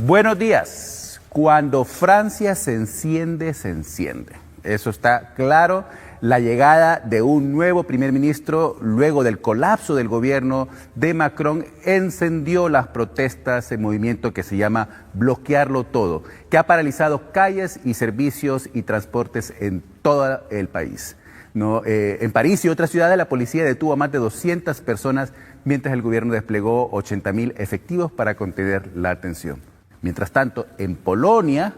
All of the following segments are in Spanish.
Buenos días. Cuando Francia se enciende, se enciende. Eso está claro. La llegada de un nuevo primer ministro luego del colapso del gobierno de Macron encendió las protestas en movimiento que se llama Bloquearlo Todo, que ha paralizado calles y servicios y transportes en todo el país. En París y otras ciudades la policía detuvo a más de 200 personas mientras el gobierno desplegó 80.000 efectivos para contener la tensión. Mientras tanto, en Polonia,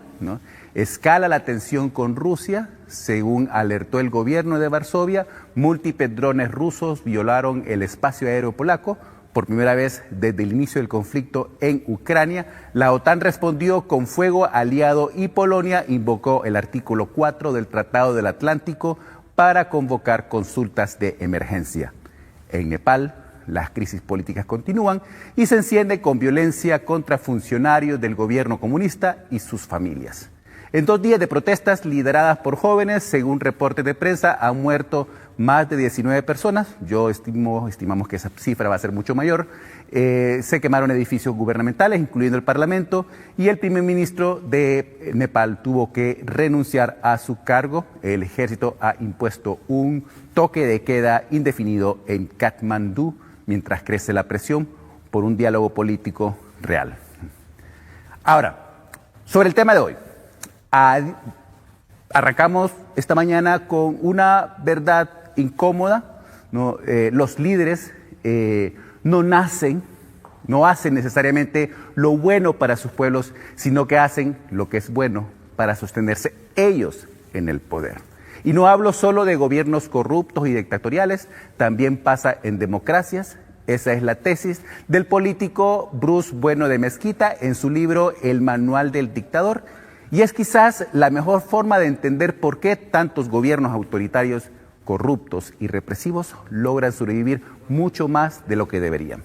escala la tensión con Rusia. Según alertó el gobierno de Varsovia, múltiples drones rusos violaron el espacio aéreo polaco. Por primera vez desde el inicio del conflicto en Ucrania, la OTAN respondió con fuego aliado y Polonia invocó el artículo 4 del Tratado del Atlántico para convocar consultas de emergencia. En Nepal, las crisis políticas continúan y se enciende con violencia contra funcionarios del gobierno comunista y sus familias. En 2 días de protestas lideradas por jóvenes, según reportes de prensa, han muerto más de 19 personas. Estimamos que esa cifra va a ser mucho mayor. Se quemaron edificios gubernamentales, incluyendo el Parlamento, y el primer ministro de Nepal tuvo que renunciar a su cargo. El ejército ha impuesto un toque de queda indefinido en Katmandú, mientras crece la presión por un diálogo político real. Ahora, sobre el tema de hoy. Arrancamos esta mañana con una verdad incómoda. Los líderes no hacen necesariamente lo bueno para sus pueblos, sino que hacen lo que es bueno para sostenerse ellos en el poder. Y no hablo solo de gobiernos corruptos y dictatoriales, también pasa en democracias. Esa es la tesis del político Bruce Bueno de Mezquita en su libro El Manual del Dictador. Y es quizás la mejor forma de entender por qué tantos gobiernos autoritarios, corruptos y represivos logran sobrevivir mucho más de lo que deberían.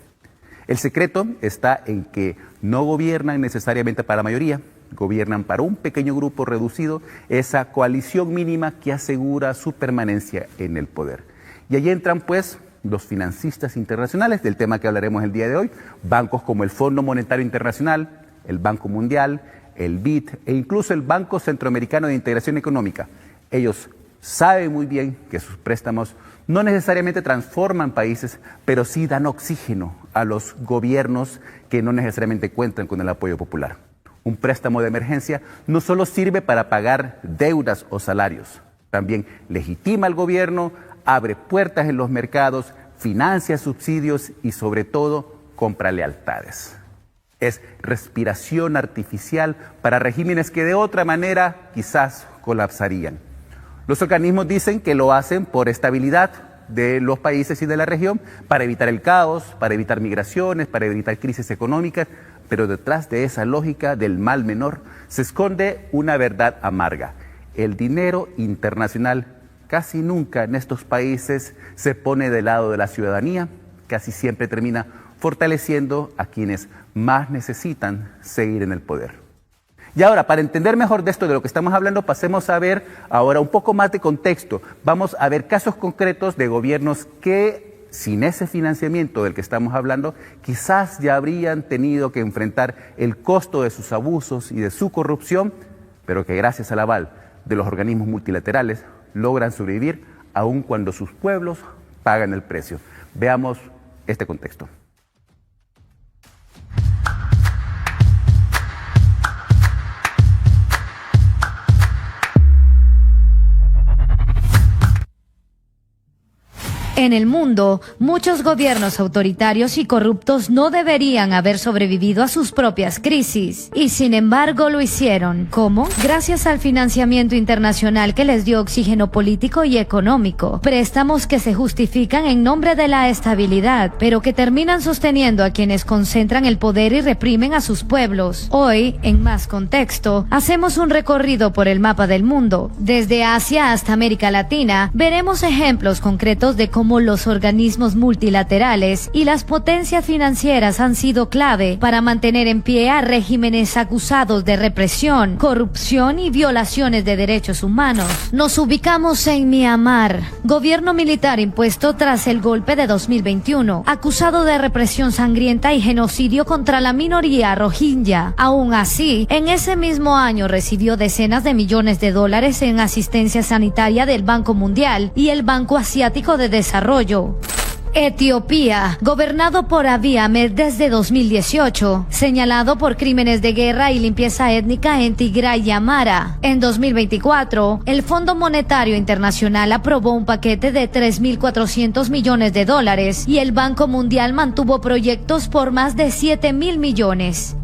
El secreto está en que no gobiernan necesariamente para la mayoría, gobiernan para un pequeño grupo reducido, esa coalición mínima que asegura su permanencia en el poder. Y allí entran pues los financistas internacionales, del tema que hablaremos el día de hoy, bancos como el Fondo Monetario Internacional, el Banco Mundial, el BID e incluso el Banco Centroamericano de Integración Económica. Ellos saben muy bien que sus préstamos no necesariamente transforman países, pero sí dan oxígeno a los gobiernos que no necesariamente cuentan con el apoyo popular. Un préstamo de emergencia no solo sirve para pagar deudas o salarios, también legitima al gobierno, abre puertas en los mercados, financia subsidios y sobre todo compra lealtades. Es respiración artificial para regímenes que de otra manera quizás colapsarían. Los organismos dicen que lo hacen por estabilidad de los países y de la región, para evitar el caos, para evitar migraciones, para evitar crisis económicas, pero detrás de esa lógica del mal menor se esconde una verdad amarga. El dinero internacional casi nunca en estos países se pone del lado de la ciudadanía, casi siempre termina fortaleciendo a quienes más necesitan seguir en el poder. Y ahora, para entender mejor de esto de lo que estamos hablando, pasemos a ver ahora un poco más de contexto. Vamos a ver casos concretos de gobiernos que, sin ese financiamiento del que estamos hablando, quizás ya habrían tenido que enfrentar el costo de sus abusos y de su corrupción, pero que gracias al aval de los organismos multilaterales logran sobrevivir aun cuando sus pueblos pagan el precio. Veamos este contexto. En el mundo, muchos gobiernos autoritarios y corruptos no deberían haber sobrevivido a sus propias crisis, y sin embargo lo hicieron. ¿Cómo? Gracias al financiamiento internacional que les dio oxígeno político y económico, préstamos que se justifican en nombre de la estabilidad, pero que terminan sosteniendo a quienes concentran el poder y reprimen a sus pueblos. Hoy, en Más Contexto, hacemos un recorrido por el mapa del mundo. Desde Asia hasta América Latina, veremos ejemplos concretos de cómo como los organismos multilaterales y las potencias financieras han sido clave para mantener en pie a regímenes acusados de represión, corrupción y violaciones de derechos humanos. Nos ubicamos en Myanmar, gobierno militar impuesto tras el golpe de 2021, acusado de represión sangrienta y genocidio contra la minoría rohingya. Aún así, en ese mismo año recibió decenas de millones de dólares en asistencia sanitaria del Banco Mundial y el Banco Asiático de Desarrollo. Etiopía, gobernado por Abiy Ahmed desde 2018, señalado por crímenes de guerra y limpieza étnica en Tigray y Amara. En 2024, el Fondo Monetario Internacional aprobó un paquete de 3.400 millones de dólares y el Banco Mundial mantuvo proyectos por más de 7.000 millones.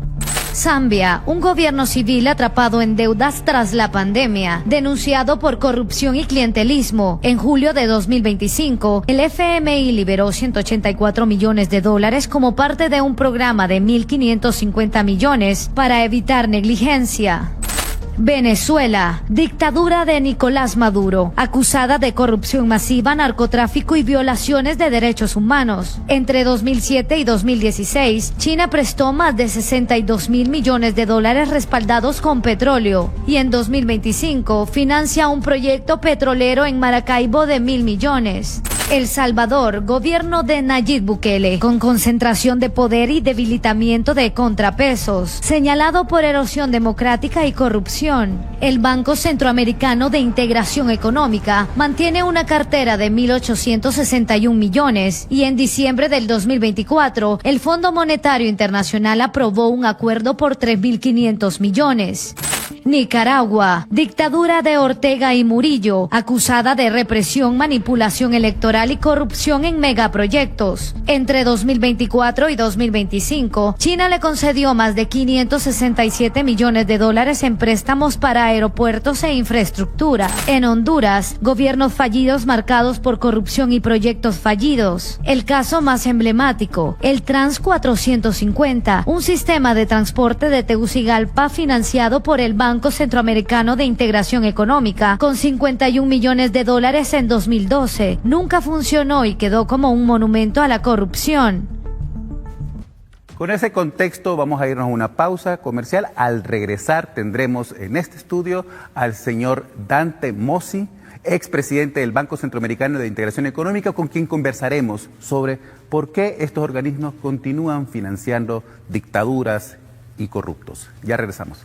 Zambia, un gobierno civil atrapado en deudas tras la pandemia, denunciado por corrupción y clientelismo. En julio de 2025, el FMI liberó 184 millones de dólares como parte de un programa de 1.550 millones para evitar negligencia. Venezuela, dictadura de Nicolás Maduro, acusada de corrupción masiva, narcotráfico y violaciones de derechos humanos. Entre 2007 y 2016, China prestó más de 62.000 millones de dólares respaldados con petróleo y en 2025 financia un proyecto petrolero en Maracaibo de 1.000 millones. El Salvador, gobierno de Nayib Bukele, con concentración de poder y debilitamiento de contrapesos, señalado por erosión democrática y corrupción. El Banco Centroamericano de Integración Económica mantiene una cartera de 1.861 millones y en diciembre del 2024, el Fondo Monetario Internacional aprobó un acuerdo por 3.500 millones. Nicaragua, dictadura de Ortega y Murillo, acusada de represión, manipulación electoral y corrupción en megaproyectos. Entre 2024 y 2025, China le concedió más de 567 millones de dólares en préstamos para aeropuertos e infraestructura. En Honduras, gobiernos fallidos marcados por corrupción y proyectos fallidos. El caso más emblemático, el Trans 450, un sistema de transporte de Tegucigalpa financiado por el Banco Centroamericano de Integración Económica, con 51 millones de dólares en 2012. Nunca funcionó y quedó como un monumento a la corrupción. Con ese contexto vamos a irnos a una pausa comercial. Al regresar tendremos en este estudio al señor Dante Mossi, expresidente del Banco Centroamericano de Integración Económica, con quien conversaremos sobre por qué estos organismos continúan financiando dictaduras y corruptos. Ya regresamos.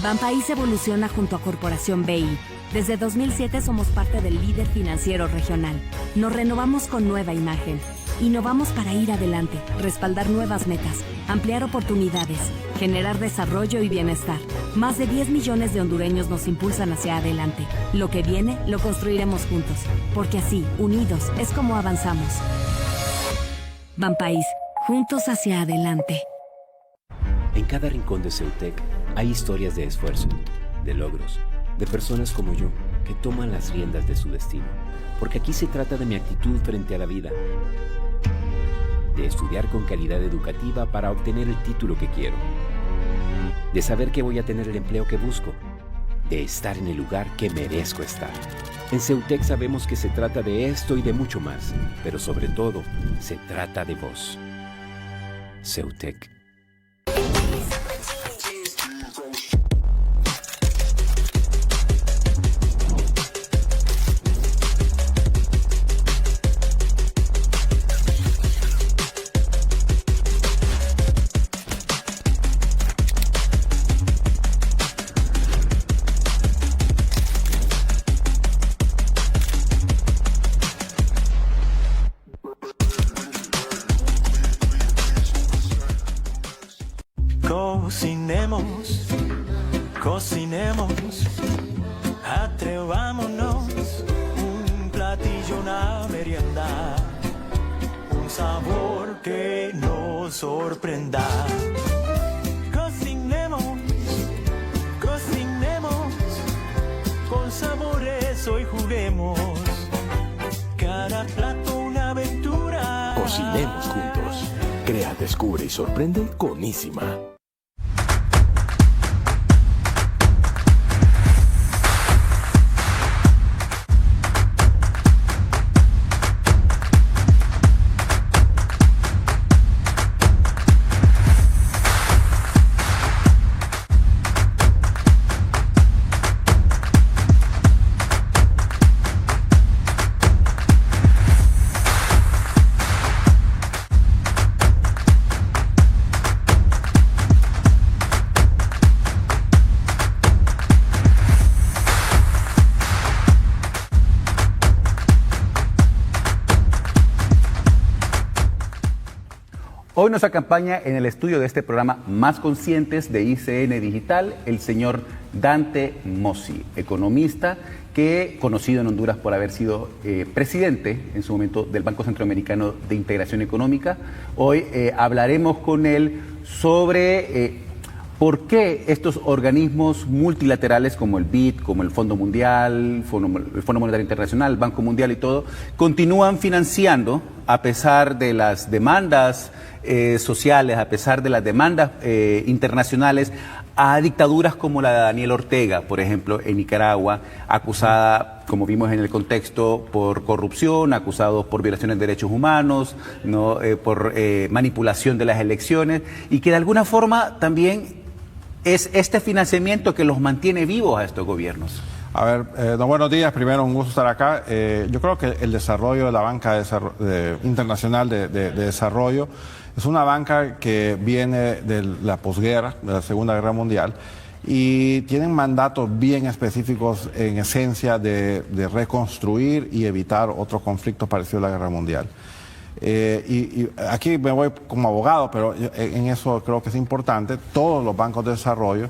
Banpaís evoluciona junto a Corporación BI. Desde 2007 somos parte del líder financiero regional. Nos renovamos con nueva imagen. Innovamos para ir adelante, respaldar nuevas metas, ampliar oportunidades, generar desarrollo y bienestar. Más de 10 millones de hondureños nos impulsan hacia adelante. Lo que viene, lo construiremos juntos. Porque así, unidos, es como avanzamos. Banpaís, juntos hacia adelante. En cada rincón de Ceutec hay historias de esfuerzo, de logros, de personas como yo que toman las riendas de su destino. Porque aquí se trata de mi actitud frente a la vida, de estudiar con calidad educativa para obtener el título que quiero, de saber que voy a tener el empleo que busco, de estar en el lugar que merezco estar. En Ceutec sabemos que se trata de esto y de mucho más, pero sobre todo, se trata de vos. Ceutec. Cocinemos, cocinemos, atrevámonos, un platillo, una merienda, un sabor que nos sorprenda. Cocinemos, cocinemos, con sabores hoy juguemos, cada plato una aventura. Cocinemos juntos. Crea, descubre y sorprende con Isima. Hoy nos acompaña en el estudio de este programa Más Conscientes de ICN Digital el señor Dante Mossi, economista que conocido en Honduras por haber sido presidente en su momento del Banco Centroamericano de Integración Económica. Hoy hablaremos con él sobre por qué estos organismos multilaterales como el BID, como el Fondo Mundial, el Fondo Monetario Internacional, el Banco Mundial y todo, continúan financiando a pesar de las demandas sociales, a pesar de las demandas internacionales, a dictaduras como la de Daniel Ortega, por ejemplo, en Nicaragua, acusada, como vimos en el contexto, por corrupción, acusado por violaciones de derechos humanos, ¿no? Por manipulación de las elecciones, y que de alguna forma también es este financiamiento que los mantiene vivos a estos gobiernos. A ver, buenos días. Primero, un gusto estar acá. Yo creo que el desarrollo de la banca internacional de desarrollo es una banca que viene de la posguerra, de la Segunda Guerra Mundial, y tienen mandatos bien específicos en esencia de reconstruir y evitar otros conflictos parecidos a la Guerra Mundial. Y aquí me voy como abogado, pero en eso creo que es importante. Todos los bancos de desarrollo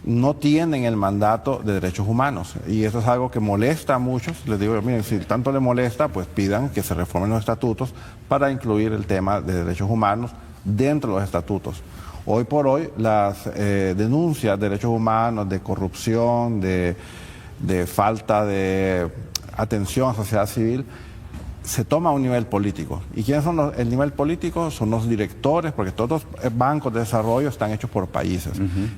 no tienen el mandato de derechos humanos, y eso es algo que molesta a muchos. Les digo, miren, si tanto les molesta, pues pidan que se reformen los estatutos para incluir el tema de derechos humanos dentro de los estatutos. Hoy por hoy las denuncias de derechos humanos, de corrupción, de falta de atención a sociedad civil, se toma a un nivel político. ¿Y quiénes son el nivel político? Son los directores, porque todos los bancos de desarrollo están hechos por países.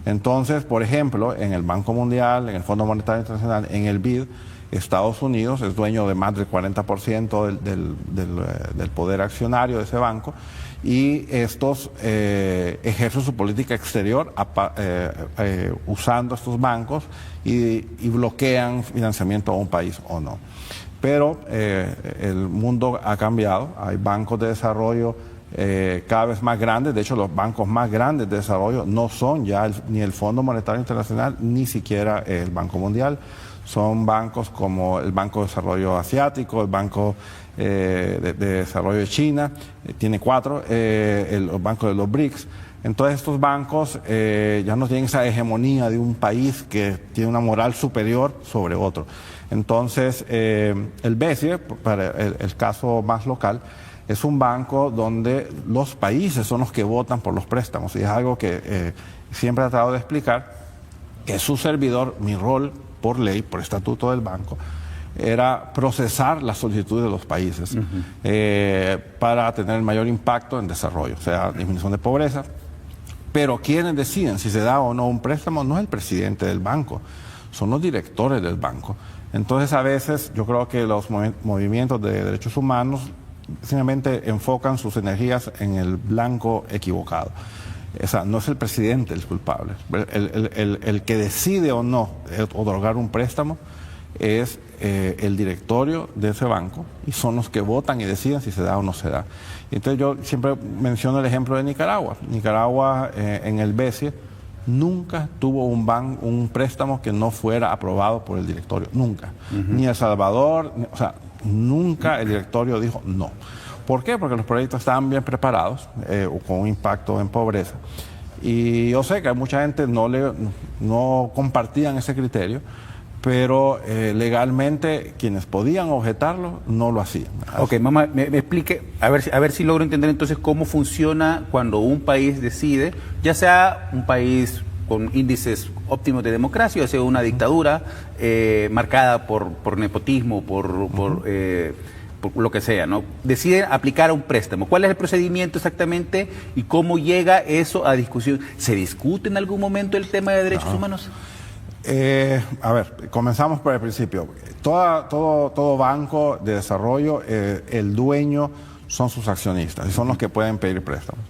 Entonces, por ejemplo, en el Banco Mundial, en el Fondo Monetario Internacional, en el BID, Estados Unidos es dueño de más del 40% del poder accionario de ese banco, y estos ejercen su política exterior usando estos bancos y bloquean financiamiento a un país o no. Pero el mundo ha cambiado, hay bancos de desarrollo cada vez más grandes. De hecho, los bancos más grandes de desarrollo no son ya ni el Fondo Monetario Internacional, ni siquiera el Banco Mundial. Son bancos como el Banco de Desarrollo Asiático, el Banco de Desarrollo de China, tiene 4, el Banco de los BRICS. Entonces estos bancos ya no tienen esa hegemonía de un país que tiene una moral superior sobre otro. Entonces el BCE, para el caso más local, es un banco donde los países son los que votan por los préstamos, y es algo que siempre he tratado de explicar, que su servidor, mi rol por ley, por estatuto del banco, era procesar las solicitudes de los países para tener el mayor impacto en desarrollo, o sea, disminución de pobreza. Pero quienes deciden si se da o no un préstamo no es el presidente del banco, son los directores del banco. Entonces, a veces yo creo que los movimientos de derechos humanos simplemente enfocan sus energías en el blanco equivocado. O sea, no es el presidente el culpable. El que decide o no otorgar un préstamo es el directorio de ese banco, y son los que votan y deciden si se da o no se da. Entonces yo siempre menciono el ejemplo de Nicaragua. Nicaragua en el BCE nunca tuvo un préstamo que no fuera aprobado por el directorio, nunca. Ni El Salvador, o sea, nunca el directorio dijo no. ¿Por qué? Porque los proyectos estaban bien preparados, con un impacto en pobreza. Y yo sé que mucha gente no compartían ese criterio, pero legalmente quienes podían objetarlo no lo hacían. Ok, mamá, me explique, a ver si logro entender entonces cómo funciona cuando un país decide, ya sea un país con índices óptimos de democracia, o sea, una dictadura marcada por nepotismo, por lo que sea, ¿no? Deciden aplicar un préstamo. ¿Cuál es el procedimiento exactamente y cómo llega eso a discusión? ¿Se discute en algún momento el tema de derechos humanos? A ver, comenzamos por el principio. Todo banco de desarrollo, el dueño son sus accionistas y son los que pueden pedir préstamos.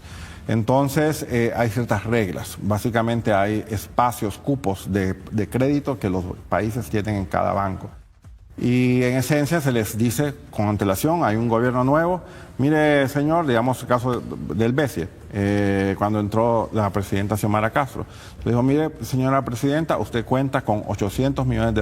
Entonces hay ciertas reglas. Básicamente hay espacios, cupos de crédito que los países tienen en cada banco. Y en esencia se les dice con antelación, hay un gobierno nuevo. Mire, señor, digamos el caso del BCE, cuando entró la presidenta Xiomara Castro. Le dijo, mire, señora presidenta, usted cuenta con $800 millones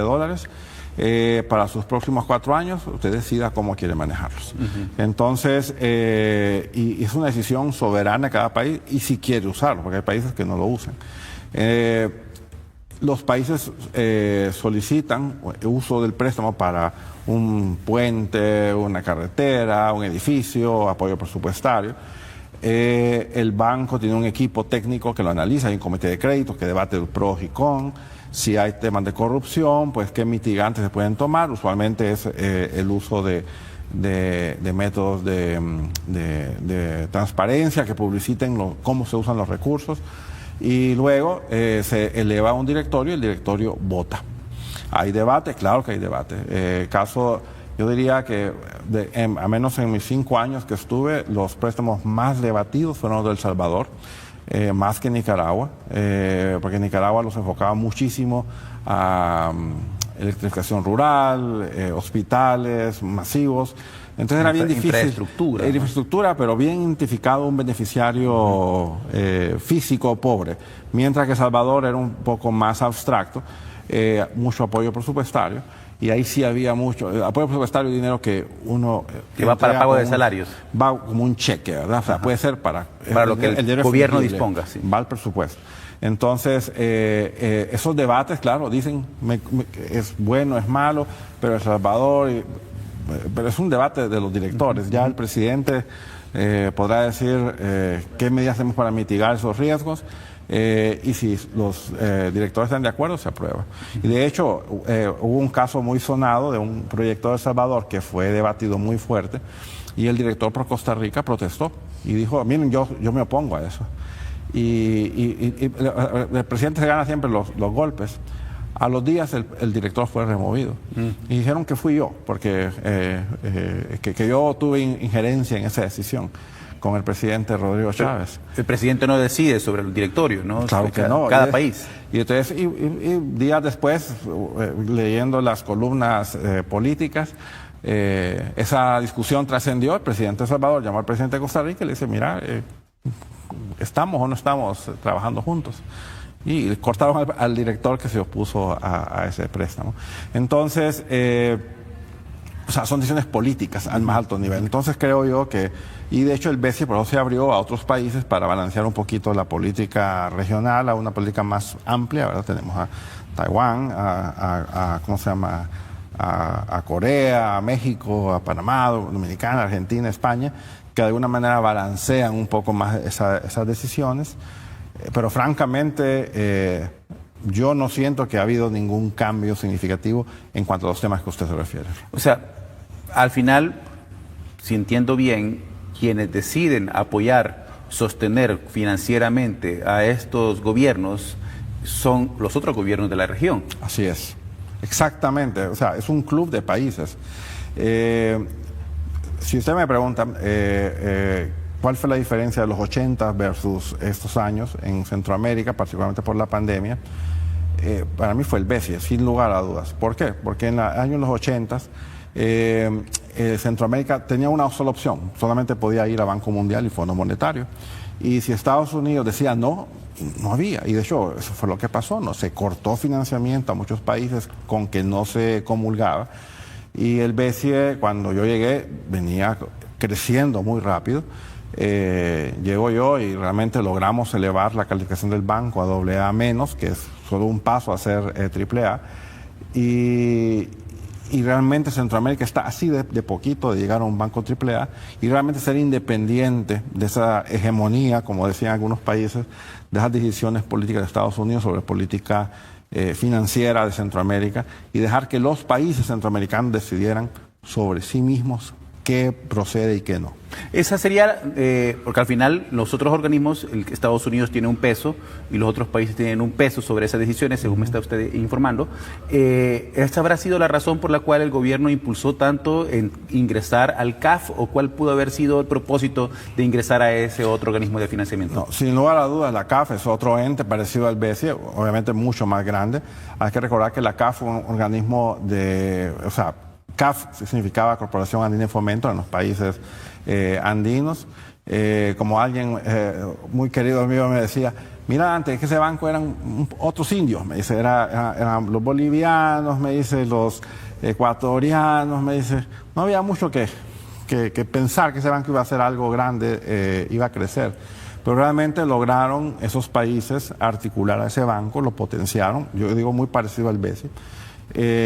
para sus próximos 4 años, usted decida cómo quiere manejarlos. Entonces, y es una decisión soberana de cada país y si quiere usarlo, porque hay países que no lo usan. Los países solicitan uso del préstamo para un puente, una carretera, un edificio, apoyo presupuestario. El banco tiene un equipo técnico que lo analiza, hay un comité de crédito que debate los pros y cons. Si hay temas de corrupción, pues qué mitigantes se pueden tomar. Usualmente es el uso de métodos de transparencia que publiciten cómo se usan los recursos. Y luego se eleva a un directorio y el directorio vota. ¿Hay debate? Claro que hay debate. Yo diría que, a menos en mis 5 años que estuve, los préstamos más debatidos fueron los de El Salvador, más que Nicaragua, porque Nicaragua los enfocaba muchísimo a electrificación rural, hospitales masivos. Entonces era bien difícil. Infraestructura, pero bien identificado un beneficiario físico pobre. Mientras que El Salvador era un poco más abstracto, mucho apoyo presupuestario. Y ahí sí había mucho apoyo presupuestario y dinero que uno... Que va para pago de salarios. Va como un cheque, ¿verdad? O sea, puede ser para lo que el gobierno disponga. Sí. Va al presupuesto. Entonces, esos debates, claro, dicen es bueno, es malo, pero El Salvador... pero es un debate de los directores. Ya el presidente podrá decir qué medidas hacemos para mitigar esos riesgos y si los directores están de acuerdo, se aprueba. Y de hecho, hubo un caso muy sonado de un proyecto de El Salvador que fue debatido muy fuerte y el director por Costa Rica protestó y dijo, miren, yo me opongo a eso. Y el presidente se gana siempre los golpes. A los días el director fue removido y dijeron que fui yo, porque que yo tuve injerencia en esa decisión con el presidente Rodrigo Chávez. El presidente no decide sobre el directorio, ¿no? Claro que no. Cada país. Y entonces, días después, leyendo las columnas políticas, esa discusión trascendió. El presidente de El Salvador llamó al presidente de Costa Rica y le dice, mira, ¿estamos o no estamos trabajando juntos? Y cortaron al director que se opuso a ese préstamo. Entonces, o sea, son decisiones políticas al más alto nivel. Entonces creo yo que, y de hecho el BCE por eso se abrió a otros países para balancear un poquito la política regional a una política más amplia, ¿verdad? Tenemos a Taiwán, ¿cómo se llama? A Corea, a México, a Panamá, Dominicana, Argentina, España, que de alguna manera balancean un poco más esas decisiones. Pero francamente, yo no siento que ha habido ningún cambio significativo en cuanto a los temas que usted se refiere. O sea, al final, si entiendo bien, quienes deciden apoyar, sostener financieramente a estos gobiernos son los otros gobiernos de la región. Así es, exactamente. O sea, es un club de países. Si usted me pregunta... ¿cuál fue la diferencia de los 80 versus estos años en Centroamérica, particularmente por la pandemia? Para mí fue el BCE, sin lugar a dudas. ¿Por qué? Porque en los años 80 Centroamérica tenía una sola opción, solamente podía ir a Banco Mundial y Fondo Monetario. Y si Estados Unidos decía no, no había. Y de hecho, eso fue lo que pasó, ¿no? Se cortó financiamiento a muchos países con que no se comulgaba. Y el BCE, cuando yo llegué, venía creciendo muy rápido. Llego yo y realmente logramos elevar la calificación del banco a AA-, que es solo un paso a ser AAA. Y realmente Centroamérica está así de poquito de llegar a un banco AAA y realmente ser independiente de esa hegemonía, como decían algunos países, de esas decisiones políticas de Estados Unidos sobre política financiera de Centroamérica y dejar que los países centroamericanos decidieran sobre sí mismos qué procede y qué no. Esa sería, porque al final los otros organismos, Estados Unidos tiene un peso y los otros países tienen un peso sobre esas decisiones, según me está usted informando. ¿Esta habrá sido la razón por la cual el gobierno impulsó tanto en ingresar al CAF o cuál pudo haber sido el propósito de ingresar a ese otro organismo de financiamiento? No, sin lugar a dudas, la CAF es otro ente parecido al BCE, obviamente mucho más grande. Hay que recordar que la CAF fue un organismo CAF significaba Corporación Andina de Fomento en los países andinos. Como alguien muy querido mío me decía, mira, antes que ese banco eran otros indios, me dice, eran los bolivianos, me dice, los ecuatorianos, me dice, no había mucho que pensar que ese banco iba a hacer algo grande, iba a crecer. Pero realmente lograron esos países articular a ese banco, lo potenciaron, yo digo muy parecido al BESI,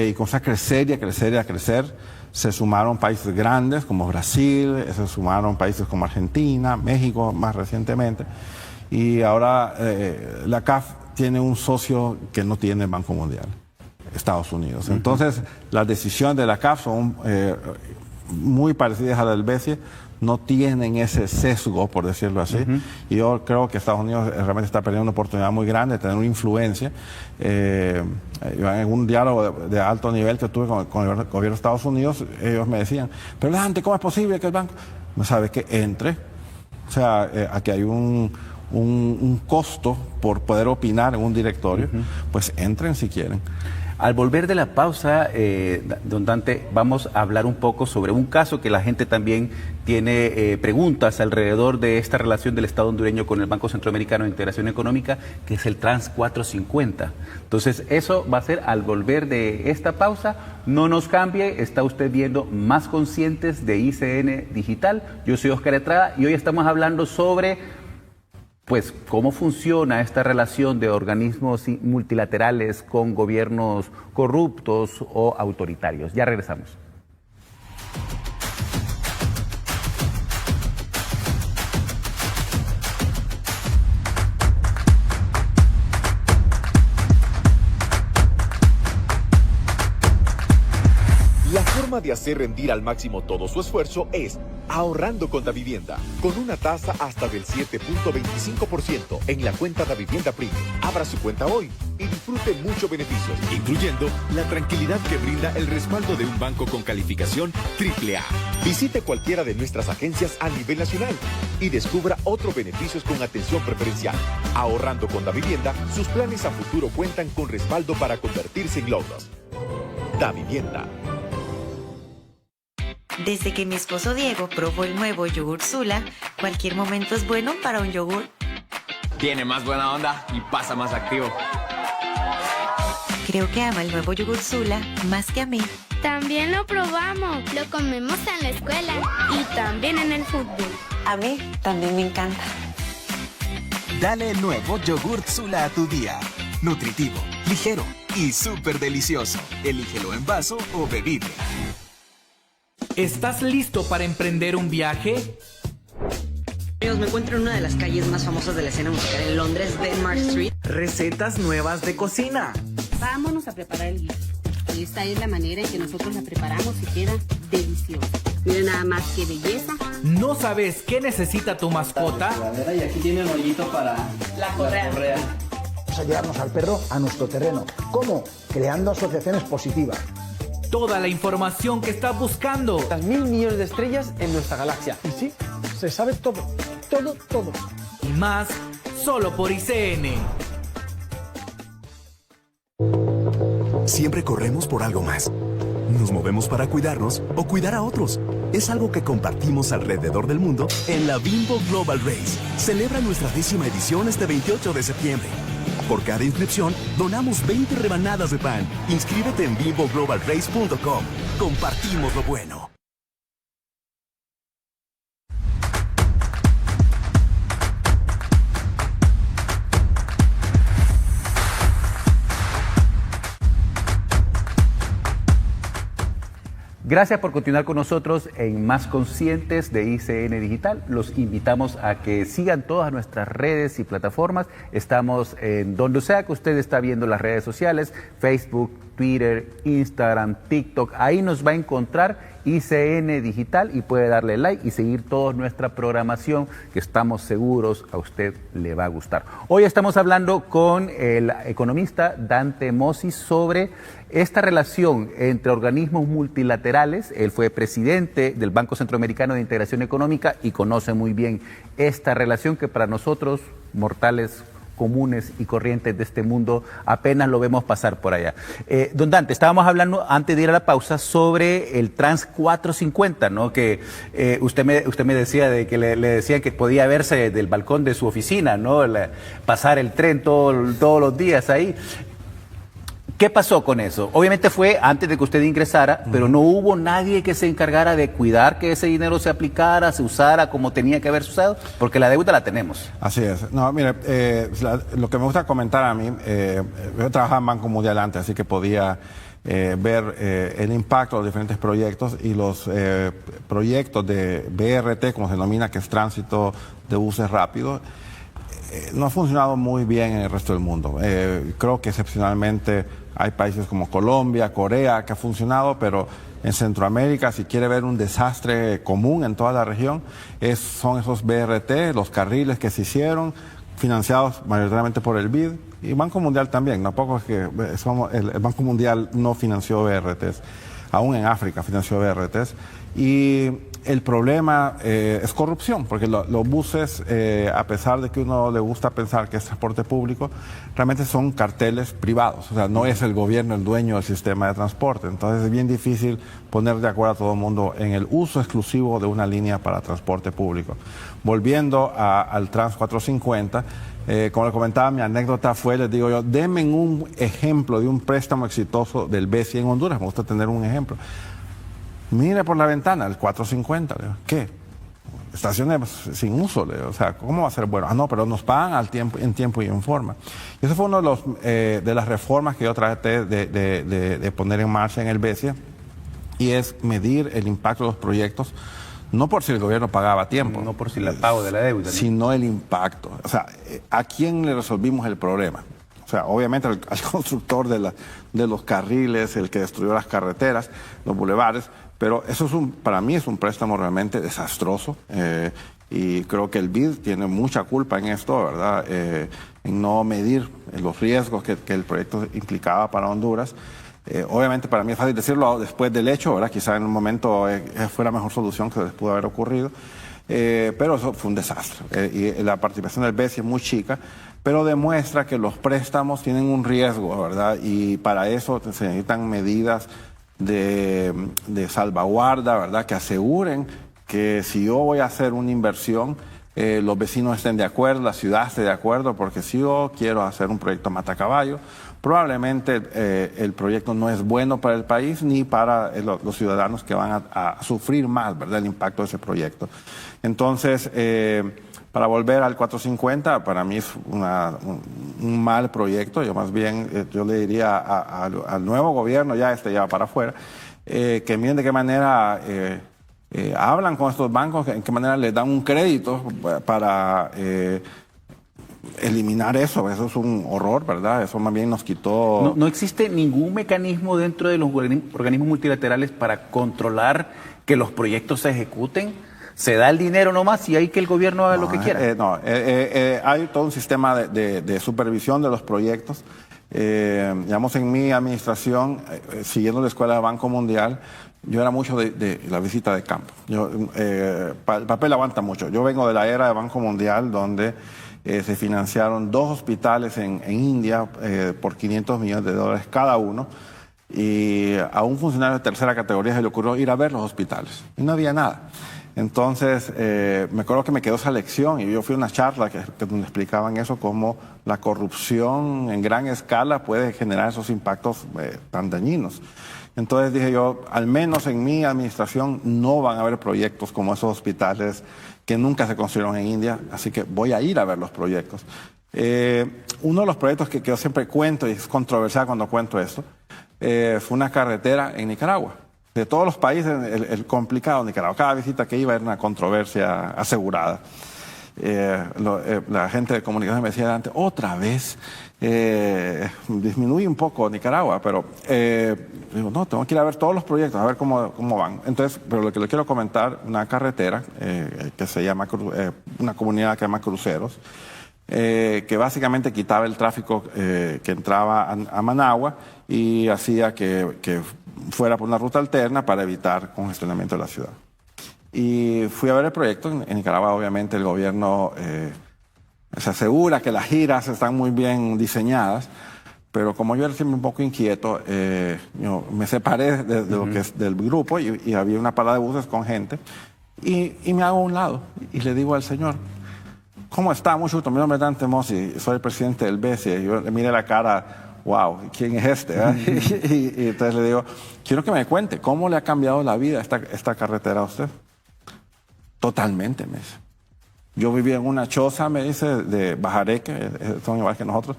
y con a crecer y a crecer y a crecer, se sumaron países grandes como Brasil, se sumaron países como Argentina, México más recientemente, y ahora la CAF tiene un socio que no tiene el Banco Mundial, Estados Unidos. Entonces, las decisiones de la CAF son muy parecidas a las del BESI, no tienen ese sesgo, por decirlo así, y yo creo que Estados Unidos realmente está perdiendo una oportunidad muy grande de tener una influencia. En un diálogo de alto nivel que tuve con el gobierno de Estados Unidos, ellos me decían, pero Dante, ¿cómo es posible que el banco no sabe que entre? O sea, aquí hay un costo por poder opinar en un directorio, pues entren si quieren. Al volver de la pausa, don Dante, vamos a hablar un poco sobre un caso que la gente también tiene preguntas alrededor de esta relación del Estado hondureño con el Banco Centroamericano de Integración Económica, que es el Trans 450. Entonces, eso va a ser al volver de esta pausa. No nos cambie, está usted viendo Más Conscientes de ICN Digital. Yo soy Oscar Estrada y hoy estamos hablando sobre pues cómo funciona esta relación de organismos multilaterales con gobiernos corruptos o autoritarios. Ya regresamos. La forma de hacer rendir al máximo todo su esfuerzo es ahorrando con Davivienda, con una tasa hasta del 7.25% en la cuenta Davivienda Premium. Abra su cuenta hoy y disfrute muchos beneficios, incluyendo la tranquilidad que brinda el respaldo de un banco con calificación AAA. Visite cualquiera de nuestras agencias a nivel nacional y descubra otros beneficios con atención preferencial. Ahorrando con Davivienda, sus planes a futuro cuentan con respaldo para convertirse en logros. Davivienda. Desde que mi esposo Diego probó el nuevo yogur Sula, cualquier momento es bueno para un yogur. Tiene más buena onda y pasa más activo. Creo que ama el nuevo yogur Sula más que a mí. También lo probamos, lo comemos en la escuela y también en el fútbol. A mí también me encanta. Dale el nuevo yogur Sula a tu día. Nutritivo, ligero y súper delicioso. Elígelo en vaso o bebible. ¿Estás listo para emprender un viaje? Me encuentro en una de las calles más famosas de la escena musical en Londres, Denmark Street. Recetas nuevas de cocina. Vámonos a preparar el guiso. Esta es la manera en que nosotros la preparamos y queda deliciosa. Miren nada más qué belleza. ¿No sabes qué necesita tu mascota? Y aquí tiene un hoyito para la correa. Vamos a llevarnos al perro a nuestro terreno. ¿Cómo? Creando asociaciones positivas. Toda la información que estás buscando. 1.000 millones de estrellas en nuestra galaxia. Y sí, se sabe todo, todo, todo. Y más, solo por ICN. Siempre corremos por algo más. Nos movemos para cuidarnos o cuidar a otros. Es algo que compartimos alrededor del mundo en la Bimbo Global Race. Celebra nuestra 10ª edición este 28 de septiembre. Por cada inscripción, donamos 20 rebanadas de pan. Inscríbete en bimboglobalrace.com. Compartimos lo bueno. Gracias por continuar con nosotros en Más Conscientes de ICN Digital. Los invitamos a que sigan todas nuestras redes y plataformas. Estamos en donde sea que usted está viendo las redes sociales, Facebook, Twitter, Instagram, TikTok. Ahí nos va a encontrar ICN Digital y puede darle like y seguir toda nuestra programación, que estamos seguros a usted le va a gustar. Hoy estamos hablando con el economista Dante Mossi sobre esta relación entre organismos multilaterales. Él fue presidente del Banco Centroamericano de Integración Económica y conoce muy bien esta relación que para nosotros, mortales comunes y corrientes de este mundo, apenas lo vemos pasar por allá. Don Dante, estábamos hablando antes de ir a la pausa sobre el Trans 450, ¿no? Que usted me decía de que le decían que podía verse del balcón de su oficina, ¿no? Pasar el tren todos los días ahí. ¿Qué pasó con eso? Obviamente fue antes de que usted ingresara, pero no hubo nadie que se encargara de cuidar que ese dinero se aplicara, se usara como tenía que haberse usado, porque la deuda la tenemos. Así es. No, mire, lo que me gusta comentar a mí, yo trabajaba en Banco Mundial antes, así que podía ver el impacto de los diferentes proyectos y los proyectos de BRT, como se denomina, que es tránsito de buses rápidos, no ha funcionado muy bien en el resto del mundo. Creo que excepcionalmente hay países como Colombia, Corea, que ha funcionado, pero en Centroamérica, si quiere ver un desastre común en toda la región, son esos BRT, los carriles que se hicieron, financiados mayoritariamente por el BID y Banco Mundial también. Tampoco es que el Banco Mundial no financió BRTs, aún en África financió BRTs. Y el problema es corrupción, porque los buses, a pesar de que uno le gusta pensar que es transporte público, realmente son carteles privados. O sea, no es el gobierno el dueño del sistema de transporte. Entonces es bien difícil poner de acuerdo a todo el mundo en el uso exclusivo de una línea para transporte público. Volviendo al Trans 450, como le comentaba, mi anécdota fue, les digo yo, denme un ejemplo de un préstamo exitoso del BCI en Honduras. Me gusta tener un ejemplo. Mire por la ventana, el 450, le digo, ¿qué? Estaciones sin uso, le digo, o sea, ¿cómo va a ser bueno? No, pero nos pagan en tiempo y en forma. Y eso fue uno de las reformas que yo traté de poner en marcha en el BCI, y es medir el impacto de los proyectos, no por si el gobierno pagaba a tiempo. No por si el pago de la deuda. Sino el impacto. O sea, ¿a quién le resolvimos el problema? O sea, obviamente al constructor de los carriles, el que destruyó las carreteras, los bulevares, pero eso para mí es un préstamo realmente desastroso, y creo que el BID tiene mucha culpa en esto, ¿verdad? En no medir los riesgos que el proyecto implicaba para Honduras. Obviamente para mí es fácil decirlo después del hecho, ¿verdad? Quizá en un momento fue la mejor solución que les pudo haber ocurrido, pero eso fue un desastre. Y la participación del BCI es muy chica, pero demuestra que los préstamos tienen un riesgo, ¿verdad? Y para eso se necesitan medidas de salvaguarda, ¿verdad? Que aseguren que si yo voy a hacer una inversión, los vecinos estén de acuerdo, la ciudad esté de acuerdo, porque si yo quiero hacer un proyecto matacaballo, probablemente el proyecto no es bueno para el país ni para los ciudadanos que van a sufrir más, ¿verdad? El impacto de ese proyecto. Entonces, para volver al 450, para mí es un mal proyecto. Yo más bien, yo le diría al nuevo gobierno, ya va para afuera, que miren de qué manera hablan con estos bancos, en qué manera les dan un crédito para eliminar eso. Eso es un horror, ¿verdad? Eso más bien nos quitó... No existe ningún mecanismo dentro de los organismos multilaterales para controlar que los proyectos se ejecuten. ¿Se da el dinero nomás y hay que el gobierno haga lo que quiera? Hay todo un sistema de supervisión de los proyectos. Digamos, en mi administración, siguiendo la escuela de Banco Mundial, yo era mucho de la visita de campo. El papel aguanta mucho. Yo vengo de la era de Banco Mundial, donde se financiaron 2 hospitales en India por $500 millones cada uno, y a un funcionario de tercera categoría se le ocurrió ir a ver los hospitales y no había nada. Entonces, me acuerdo que me quedó esa lección y yo fui a una charla donde explicaban eso, cómo la corrupción en gran escala puede generar esos impactos tan dañinos. Entonces dije yo, al menos en mi administración no van a haber proyectos como esos hospitales que nunca se construyeron en India, así que voy a ir a ver los proyectos. Uno de los proyectos que yo siempre cuento, y es controversial cuando cuento esto, fue una carretera en Nicaragua. De todos los países, el complicado Nicaragua. Cada visita que iba era una controversia asegurada. La gente de comunicación me decía antes, otra vez, disminuye un poco Nicaragua, pero digo, no, tengo que ir a ver todos los proyectos, a ver cómo van. Entonces, pero lo que le quiero comentar, una carretera que se llama, una comunidad que se llama Cruceros, que básicamente quitaba el tráfico que entraba a Managua y hacía que fuera por una ruta alterna para evitar congestionamiento de la ciudad. Y fui a ver el proyecto. En Nicaragua, obviamente, el gobierno se asegura que las giras están muy bien diseñadas, pero como yo era siempre un poco inquieto, me separé de lo que es del grupo y había una parada de buses con gente y me hago a un lado y le digo al señor, ¿cómo está? Mucho gusto, mi nombre es Dante Mossi, soy el presidente del BCI. Yo le miré la cara wow, ¿quién es este? y entonces le digo, quiero que me cuente, ¿cómo le ha cambiado la vida esta carretera a usted? Totalmente, me dice. Yo vivía en una choza, me dice, de Bajareque, son igual que nosotros,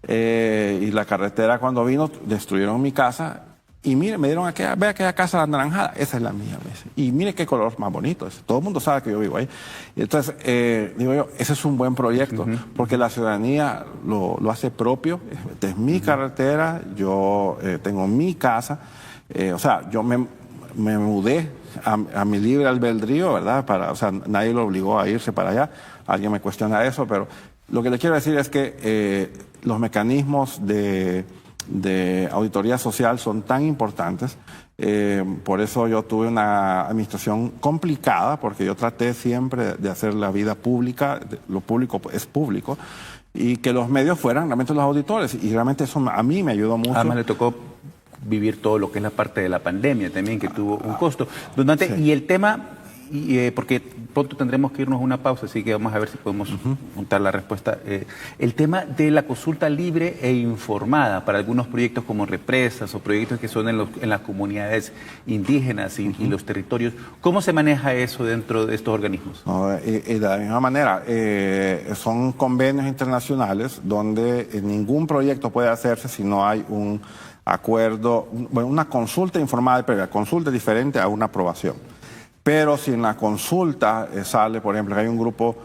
y la carretera cuando vino destruyeron mi casa. Y mire, me dieron ve aquella casa anaranjada, esa es la mía, me dice. Y mire qué color más bonito es. Todo el mundo sabe que yo vivo ahí. Y entonces, digo yo, ese es un buen proyecto, porque la ciudadanía lo hace propio. Esta es mi carretera, yo tengo mi casa. O sea, yo me mudé a mi libre albedrío, ¿verdad? O sea, nadie lo obligó a irse para allá. Alguien me cuestiona eso, pero lo que le quiero decir es que los mecanismos de auditoría social son tan importantes. Por eso yo tuve una administración complicada, porque yo traté siempre de hacer la vida pública, lo público es público, y que los medios fueran realmente los auditores. Y realmente eso a mí me ayudó mucho. Además le tocó vivir todo lo que es la parte de la pandemia también, que tuvo un costo. Don Dante, sí. Y el tema, porque pronto tendremos que irnos a una pausa, así que vamos a ver si podemos juntar la respuesta. El tema de la consulta libre e informada para algunos proyectos como represas o proyectos que son en las comunidades indígenas y los territorios, ¿cómo se maneja eso dentro de estos organismos? No, de la misma manera, son convenios internacionales donde ningún proyecto puede hacerse si no hay un acuerdo, bueno, una consulta informada previa. Consulta es diferente a una aprobación. Pero si en la consulta sale, por ejemplo, que hay un grupo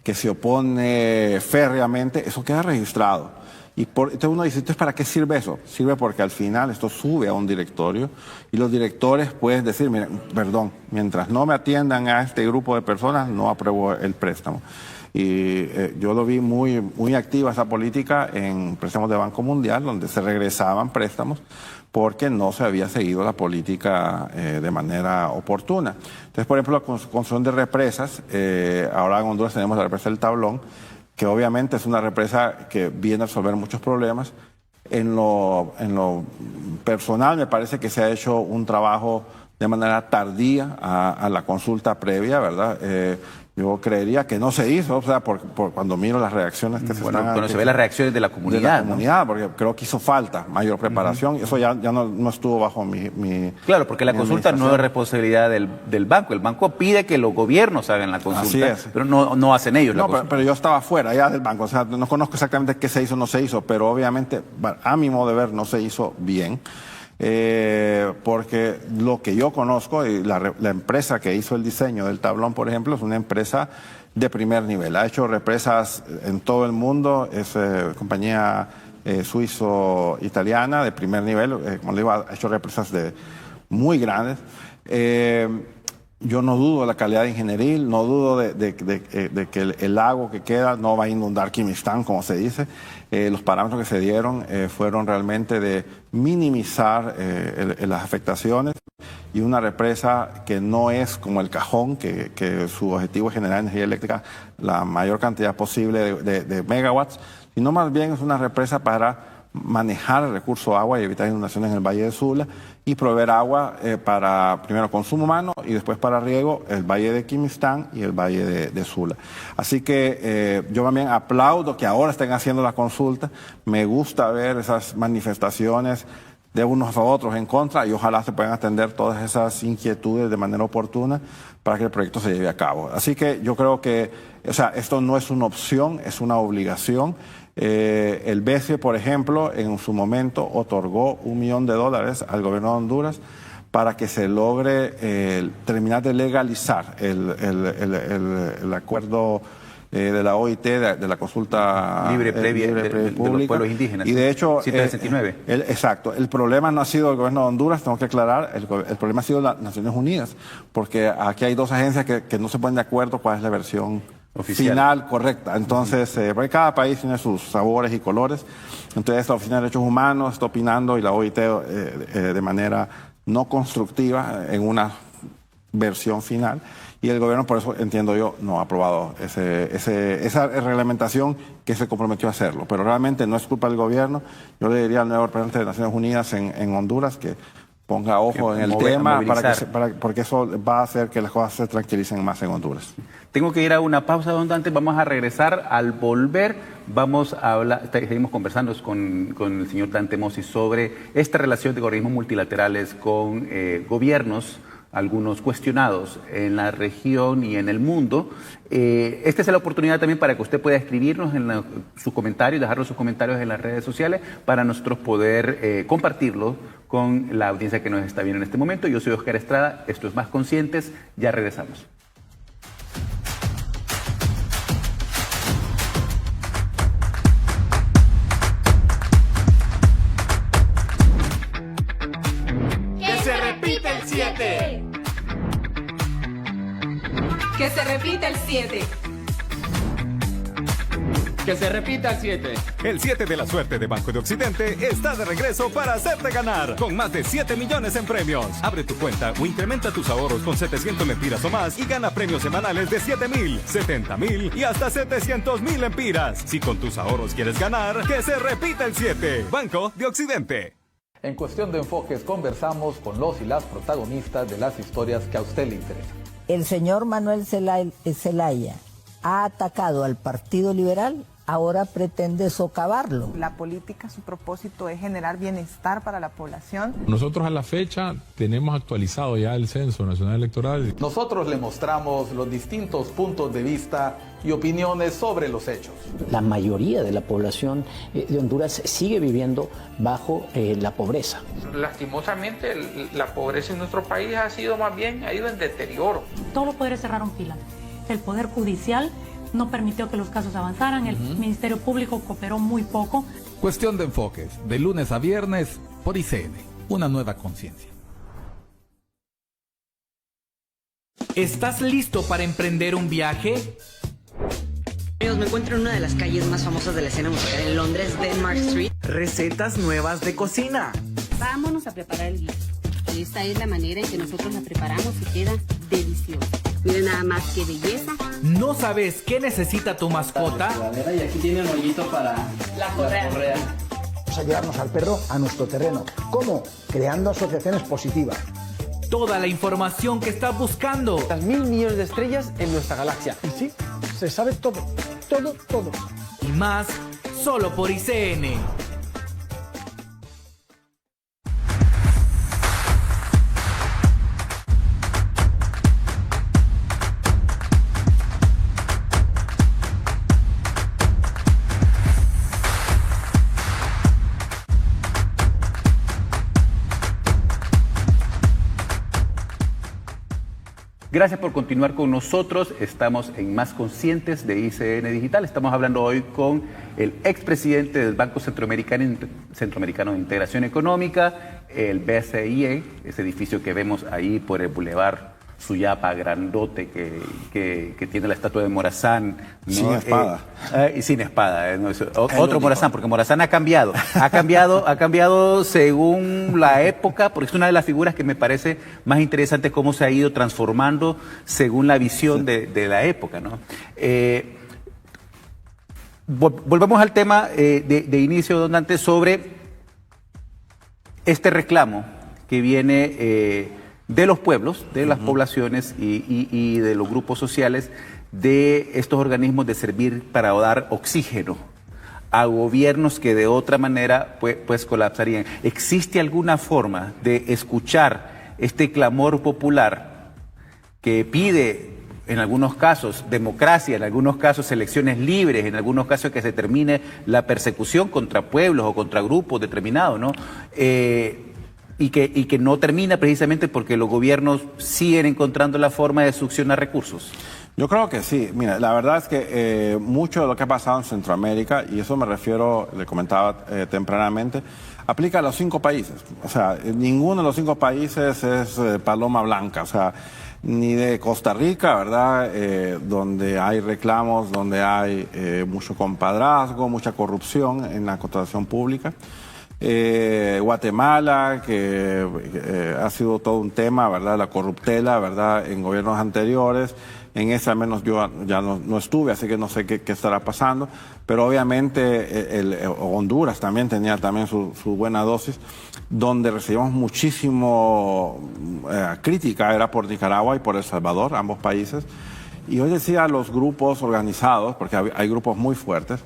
que se opone férreamente, eso queda registrado. Entonces uno dice, ¿entonces para qué sirve eso? Sirve porque al final esto sube a un directorio y los directores pueden decir, miren, perdón, mientras no me atiendan a este grupo de personas, no apruebo el préstamo. Y yo lo vi muy activa esa política en préstamos de Banco Mundial, donde se regresaban préstamos porque no se había seguido la política de manera oportuna. Entonces, por ejemplo, la construcción de represas, ahora en Honduras tenemos la represa del Tablón, que obviamente es una represa que viene a resolver muchos problemas. En lo personal me parece que se ha hecho un trabajo de manera tardía a la consulta previa, ¿verdad? Yo creería que no se hizo, o sea, por cuando miro las reacciones que se están... Cuando se ve las reacciones de la comunidad. De la comunidad, ¿no? Porque creo que hizo falta mayor preparación, y eso ya no estuvo bajo mi Claro, porque la consulta no es responsabilidad del banco. El banco pide que los gobiernos hagan la consulta. Así es. Pero no hacen ellos la consulta. Pero yo estaba fuera ya del banco, o sea, no conozco exactamente qué se hizo o no se hizo, pero obviamente, a mi modo de ver, no se hizo bien. Porque lo que yo conozco, y la empresa que hizo el diseño del tablón, por ejemplo, es una empresa de primer nivel. Ha hecho represas en todo el mundo, es compañía suizo-italiana de primer nivel, como le digo, ha hecho represas muy grandes. Yo no dudo de la calidad ingenieril, no dudo de que el lago que queda no va a inundar Quimistán, como se dice. Los parámetros que se dieron fueron realmente de minimizar las afectaciones, y una represa que no es como el Cajón, que su objetivo es generar energía eléctrica la mayor cantidad posible de megawatts, sino más bien es una represa para manejar el recurso agua y evitar inundaciones en el Valle de Sula y proveer agua para primero consumo humano y después para riego el Valle de Quimistán y el Valle de Sula. Así que yo también aplaudo que ahora estén haciendo la consulta. Me gusta ver esas manifestaciones de unos a otros en contra, y ojalá se puedan atender todas esas inquietudes de manera oportuna para que el proyecto se lleve a cabo. Así que yo creo que, o sea, esto no es una opción, es una obligación. El BCE, por ejemplo, en su momento otorgó $1 millón al gobierno de Honduras para que se logre terminar de legalizar el acuerdo de la OIT, de la consulta libre previa de los pueblos indígenas. Y de hecho, 169. Exacto. El problema no ha sido el gobierno de Honduras, tengo que aclarar, el problema ha sido las Naciones Unidas, porque aquí hay dos agencias que no se ponen de acuerdo cuál es la versión oficial final correcta. Entonces, porque cada país tiene sus sabores y colores. Entonces, la Oficina de Derechos Humanos está opinando, y la OIT de manera no constructiva en una versión final. Y el gobierno, por eso entiendo yo, no ha aprobado esa reglamentación que se comprometió a hacerlo. Pero realmente no es culpa del gobierno. Yo le diría al nuevo representante de Naciones Unidas en Honduras que ponga ojo en el mover, tema, movilizar. porque eso va a hacer que las cosas se tranquilicen más en Honduras. Tengo que ir a una pausa, don Dante. Vamos a regresar. Al volver, vamos a hablar, seguimos conversando con el señor Dante Mossi sobre esta relación de organismos multilaterales con gobiernos, algunos cuestionados en la región y en el mundo. Esta es la oportunidad también para que usted pueda escribirnos en sus comentarios, dejarnos sus comentarios en las redes sociales para nosotros poder compartirlo con la audiencia que nos está viendo en este momento. Yo soy Oscar Estrada, esto es Más Conscientes, ya regresamos. ¡Que se repita el 7! Que se repita el 7. Que se repita el 7. El 7 de la suerte de Banco de Occidente está de regreso para hacerte ganar con más de 7 millones en premios. Abre tu cuenta o incrementa tus ahorros con 700 lempiras o más y gana premios semanales de 7,000, 70,000 y hasta 700,000 lempiras. Si con tus ahorros quieres ganar, que se repita el 7. Banco de Occidente. En Cuestión de Enfoques conversamos con los y las protagonistas de las historias que a usted le interesan. El señor Manuel Zelaya ha atacado al Partido Liberal, ahora pretende socavarlo. La política, su propósito es generar bienestar para la población. Nosotros a la fecha tenemos actualizado ya el Censo Nacional Electoral. Nosotros le mostramos los distintos puntos de vista y opiniones sobre los hechos. La mayoría de la población de Honduras sigue viviendo bajo la pobreza. Lastimosamente, la pobreza en nuestro país ha ido en deterioro. Todos los poderes cerraron filas. El Poder Judicial no permitió que los casos avanzaran, el Ministerio Público cooperó muy poco. Cuestión de Enfoques, de lunes a viernes por ICN, una nueva conciencia. ¿Estás listo para emprender un viaje? Me encuentro en una de las calles más famosas de la escena musical en Londres, Denmark Street. Recetas nuevas de cocina. Vámonos a preparar el guiso. Esta es la manera en que nosotros la preparamos y queda deliciosa. Miren nada más qué belleza. ¿No sabes qué necesita tu mascota? Y aquí tiene un hoyito para la correa. Vamos a llevarnos al perro a nuestro terreno. ¿Cómo? Creando asociaciones positivas. Toda la información que estás buscando. Las 1.000 millones de estrellas en nuestra galaxia. Y sí, se sabe todo. Todo, todo. Y más, solo por ICN. Gracias por continuar con nosotros. Estamos en Más Conscientes de ICN Digital. Estamos hablando hoy con el expresidente del Banco Centroamericano de Integración Económica, el BCIE, ese edificio que vemos ahí por el Boulevard Suyapa, grandote, que tiene la estatua de Morazán, ¿no? Sin espada. Y sin espada. ¿No? Otro Morazán, porque Morazán ha cambiado. Ha cambiado según la época, porque es una de las figuras que me parece más interesante cómo se ha ido transformando según la visión de la época, ¿no? Volvemos al tema de inicio, don Dante, sobre este reclamo que viene de los pueblos, de las poblaciones y de los grupos sociales, de estos organismos de servir para dar oxígeno a gobiernos que de otra manera pues colapsarían. ¿Existe alguna forma de escuchar este clamor popular que pide, en algunos casos, democracia, en algunos casos elecciones libres, en algunos casos que se termine la persecución contra pueblos o contra grupos determinados, ¿no? Y que no termina precisamente porque los gobiernos siguen encontrando la forma de succionar recursos? Yo creo que sí. Mira, la verdad es que mucho de lo que ha pasado en Centroamérica, y eso me refiero, le comentaba tempranamente, aplica a los 5 países. O sea, ninguno de los 5 países es paloma blanca. O sea, ni de Costa Rica, ¿verdad? Donde hay reclamos, donde hay mucho compadrazgo, mucha corrupción en la contratación pública. Guatemala, que ha sido todo un tema, ¿verdad? La corruptela, ¿verdad? En gobiernos anteriores. en ese al menos yo ya no estuve, así que no sé qué estará pasando, pero obviamente Honduras también tenía su buena dosis, donde recibimos muchísimo crítica, era por Nicaragua y por El Salvador, ambos países. Y yo decía a los grupos organizados, porque hay grupos muy fuertes,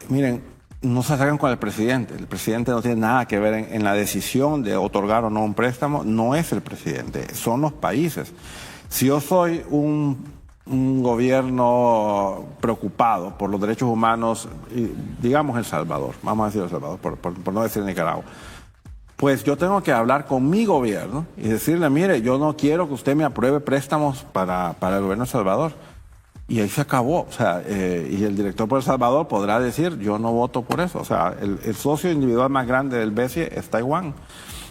miren, no se acercan con el presidente no tiene nada que ver en la decisión de otorgar o no un préstamo, no es el presidente, son los países. Si yo soy un gobierno preocupado por los derechos humanos, digamos El Salvador, vamos a decir El Salvador, por no decir Nicaragua, pues yo tengo que hablar con mi gobierno y decirle, mire, yo no quiero que usted me apruebe préstamos para el gobierno de El Salvador. Y ahí se acabó. O sea, y el director por El Salvador podrá decir, yo no voto por eso. O sea, el socio individual más grande del BCE es Taiwán.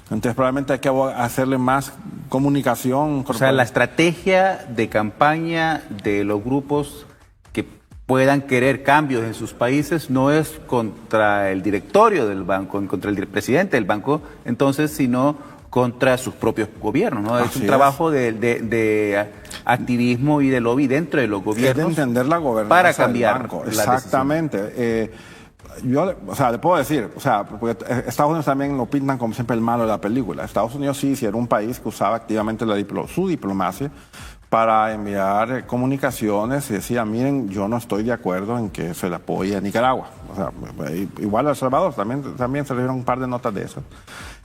Entonces probablemente hay que hacerle más comunicación. O sea, la estrategia de campaña de los grupos que puedan querer cambios en sus países no es contra el directorio del banco, contra el presidente del banco, entonces, sino contra sus propios gobiernos, ¿no? Es un trabajo de activismo y de lobby dentro de los gobiernos. Es de entender la gobernanza para cambiar del banco. La Exactamente. Yo, o sea, le puedo decir, o sea, porque Estados Unidos también lo pintan como siempre el malo de la película. Estados Unidos sí era un país que usaba activamente su diplomacia para enviar comunicaciones y decía, miren, yo no estoy de acuerdo en que se le apoye a Nicaragua. O sea, igual a El Salvador, también se le dieron un par de notas de esas.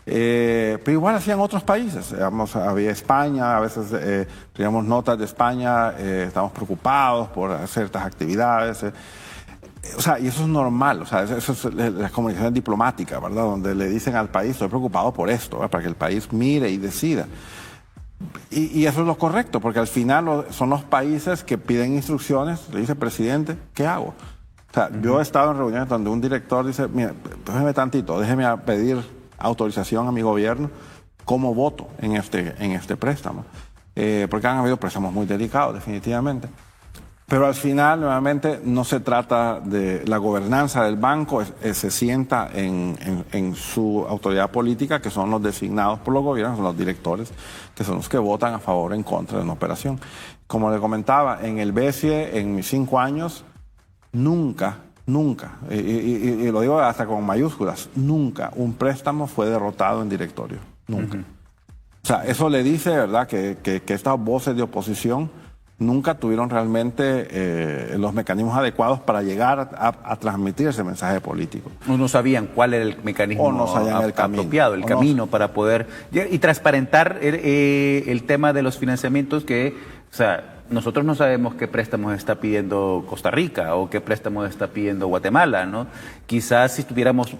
Pero igual hacían otros países. Había España, a veces teníamos notas de España, estamos preocupados por ciertas actividades. O sea, y eso es normal, o sea, eso es la comunicación diplomática, ¿verdad? Donde le dicen al país, estoy preocupado por esto, ¿verdad? Para que el país mire y decida. Y eso es lo correcto, porque al final son los países que piden instrucciones, le dice, presidente, ¿qué hago? O sea, yo he estado en reuniones donde un director dice, mira, déjeme tantito, déjeme pedir autorización a mi gobierno, ¿cómo voto en este préstamo? Porque han habido préstamos muy delicados, definitivamente. Pero al final, nuevamente, no se trata de la gobernanza del banco, se sienta en su autoridad política, que son los designados por los gobiernos, son los directores, que son los que votan a favor o en contra de una operación. Como le comentaba, en el BCE, en mis 5 años, nunca, y lo digo hasta con mayúsculas, nunca un préstamo fue derrotado en directorio, nunca. O sea, eso le dice, ¿verdad?, que estas voces de oposición nunca tuvieron realmente los mecanismos adecuados para llegar a transmitir ese mensaje político. No sabían cuál era el mecanismo apropiado, el camino para poder... Y transparentar el tema de los financiamientos que, o sea, nosotros no sabemos qué préstamos está pidiendo Costa Rica o qué préstamos está pidiendo Guatemala, ¿no? Quizás si tuviéramos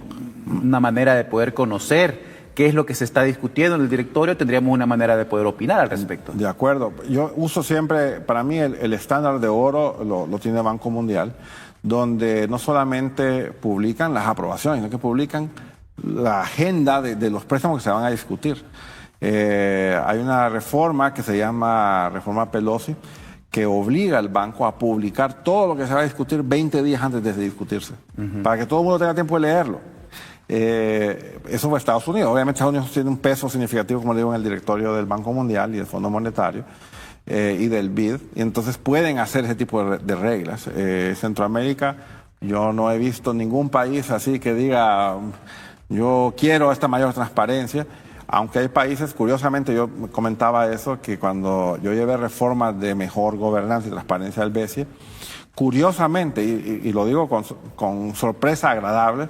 una manera de poder conocer qué es lo que se está discutiendo en el directorio, tendríamos una manera de poder opinar al respecto. De acuerdo. Yo uso siempre, para mí el estándar de oro lo tiene Banco Mundial, donde no solamente publican las aprobaciones, sino que publican la agenda de los préstamos que se van a discutir. Hay una reforma que se llama Reforma Pelosi, que obliga al banco a publicar todo lo que se va a discutir 20 días antes de discutirse, para que todo el mundo tenga tiempo de leerlo. Eso fue Estados Unidos. Obviamente Estados Unidos tiene un peso significativo, como le digo, en el directorio del Banco Mundial y del Fondo Monetario y del BID, y entonces pueden hacer ese tipo de reglas. Centroamérica, yo no he visto ningún país así que diga, yo quiero esta mayor transparencia, aunque hay países, curiosamente yo comentaba eso, que cuando yo llevé reformas de mejor gobernanza y transparencia del BCE, curiosamente, y lo digo con sorpresa agradable,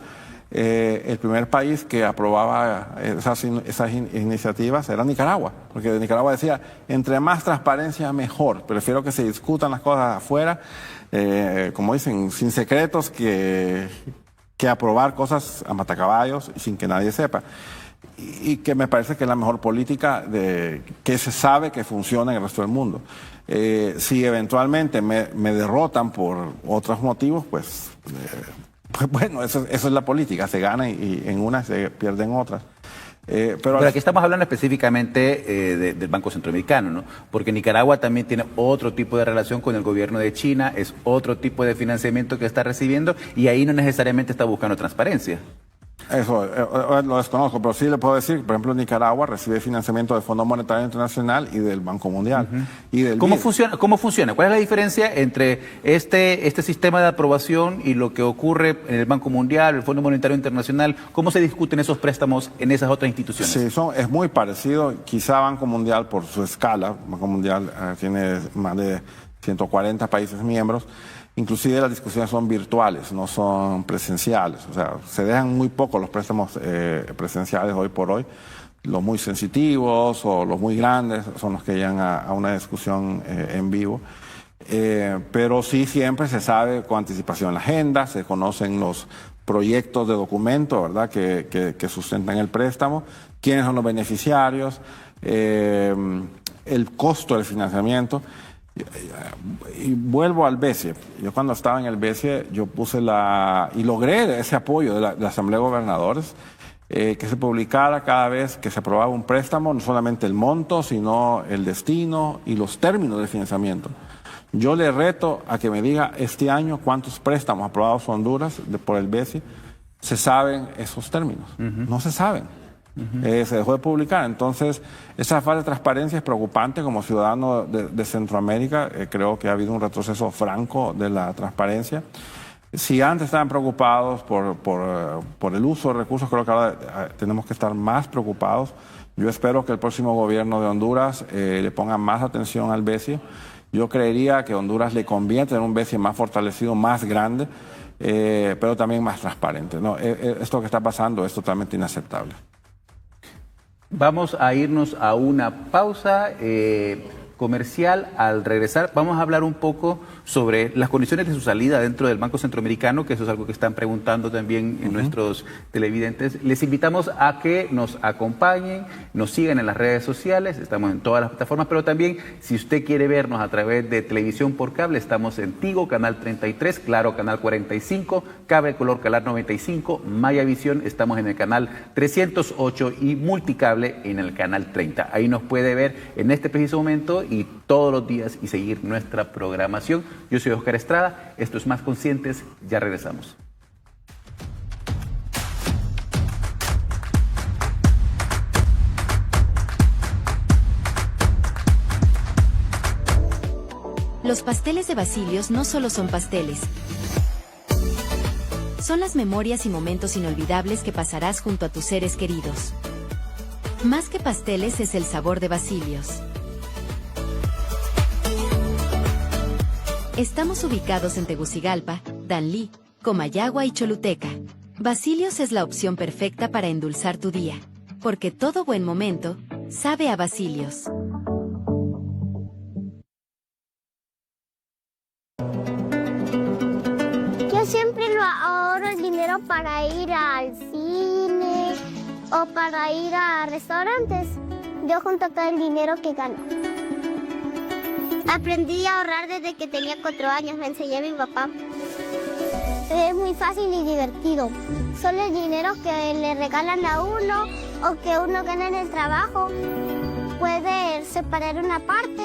el primer país que aprobaba esas iniciativas era Nicaragua, porque Nicaragua decía, entre más transparencia mejor, prefiero que se discutan las cosas afuera, como dicen, sin secretos, que aprobar cosas a matacaballos y sin que nadie sepa. Y que me parece que es la mejor política que se sabe que funciona en el resto del mundo. Si eventualmente me derrotan por otros motivos, pues bueno, eso es la política, se gana y en unas se pierden otras. Pero aquí estamos hablando específicamente del Banco Centroamericano, ¿no? Porque Nicaragua también tiene otro tipo de relación con el gobierno de China, es otro tipo de financiamiento que está recibiendo y ahí no necesariamente está buscando transparencia. Eso lo desconozco, pero sí le puedo decir, por ejemplo, Nicaragua recibe financiamiento del Fondo Monetario Internacional y del Banco Mundial. Y del ¿Cómo BID. funciona? ¿Cuál es la diferencia entre este sistema de aprobación y lo que ocurre en el Banco Mundial, el Fondo Monetario Internacional? ¿Cómo se discuten esos préstamos en esas otras instituciones? Sí, es muy parecido. Quizá Banco Mundial, por su escala, Banco Mundial tiene más de 140 países miembros. Inclusive las discusiones son virtuales, no son presenciales. O sea, se dejan muy poco los préstamos presenciales hoy por hoy. Los muy sensitivos o los muy grandes son los que llegan a una discusión en vivo. Pero sí siempre se sabe con anticipación la agenda, se conocen los proyectos de documento, ¿verdad?, que sustentan el préstamo, quiénes son los beneficiarios, el costo del financiamiento. Y vuelvo al BESIE. Yo cuando estaba en el BESIE, yo puse y logré ese apoyo de la Asamblea de Gobernadores, que se publicara cada vez que se aprobaba un préstamo, no solamente el monto, sino el destino y los términos de financiamiento. Yo le reto a que me diga este año cuántos préstamos aprobados a Honduras por el BESIE se saben esos términos. No se saben. Se dejó de publicar. Entonces, esa falta de transparencia es preocupante. Como ciudadano de Centroamérica, creo que ha habido un retroceso franco de la transparencia. Si antes estaban preocupados por el uso de recursos, creo que ahora tenemos que estar más preocupados. Yo espero que el próximo gobierno de Honduras le ponga más atención al BESIE. Yo creería que Honduras le conviene tener un BESIE más fortalecido, más grande, pero también más transparente, ¿no? Esto que está pasando es totalmente inaceptable. Vamos a irnos a una pausa comercial. Al regresar vamos a hablar un poco sobre las condiciones de su salida dentro del Banco Centroamericano, que eso es algo que están preguntando también nuestros televidentes. Les invitamos a que nos acompañen, nos sigan en las redes sociales, estamos en todas las plataformas, pero también si usted quiere vernos a través de televisión por cable, estamos en Tigo, Canal 33, Claro, Canal 45, Cable Color, Canal 95, Maya Visión, estamos en el Canal 308 y Multicable en el Canal 30. Ahí nos puede ver en este preciso momento y todos los días y seguir nuestra programación. Yo soy Oscar Estrada, esto es Más Conscientes, ya regresamos. Los pasteles de Basilios no solo son pasteles. Son las memorias y momentos inolvidables que pasarás junto a tus seres queridos. Más que pasteles es el sabor de Basilios. Estamos ubicados en Tegucigalpa, Danlí, Comayagua y Choluteca. Basilios es la opción perfecta para endulzar tu día, porque todo buen momento sabe a Basilios. Yo siempre lo ahorro el dinero para ir al cine o para ir a restaurantes. Yo junto todo el dinero que gano. Aprendí a ahorrar desde que tenía 4 años, me enseñó mi papá. Es muy fácil y divertido. Solo el dinero que le regalan a uno o que uno gana en el trabajo, puede separar una parte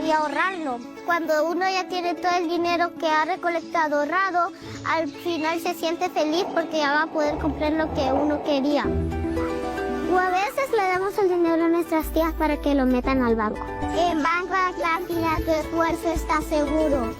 y ahorrarlo. Cuando uno ya tiene todo el dinero que ha recolectado ahorrado, al final se siente feliz porque ya va a poder comprar lo que uno quería. O a veces le damos el dinero a nuestras tías para que lo metan al banco. En Banco Atlántida tu esfuerzo está seguro.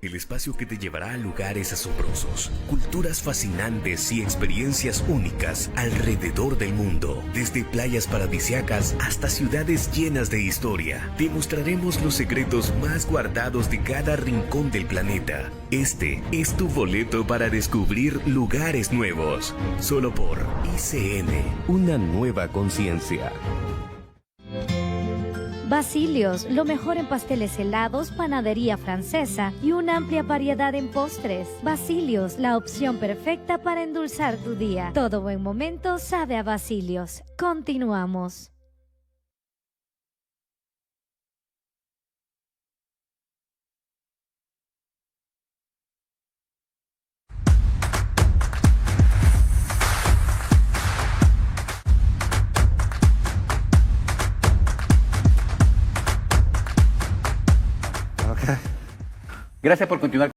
El espacio que te llevará a lugares asombrosos, culturas fascinantes y experiencias únicas alrededor del mundo. Desde playas paradisíacas hasta ciudades llenas de historia. Te mostraremos los secretos más guardados de cada rincón del planeta. Este es tu boleto para descubrir lugares nuevos. Solo por ICN, una nueva conciencia. Basilios, lo mejor en pasteles helados, panadería francesa y una amplia variedad en postres. Basilios, la opción perfecta para endulzar tu día. Todo buen momento sabe a Basilios. Continuamos. Gracias por continuar.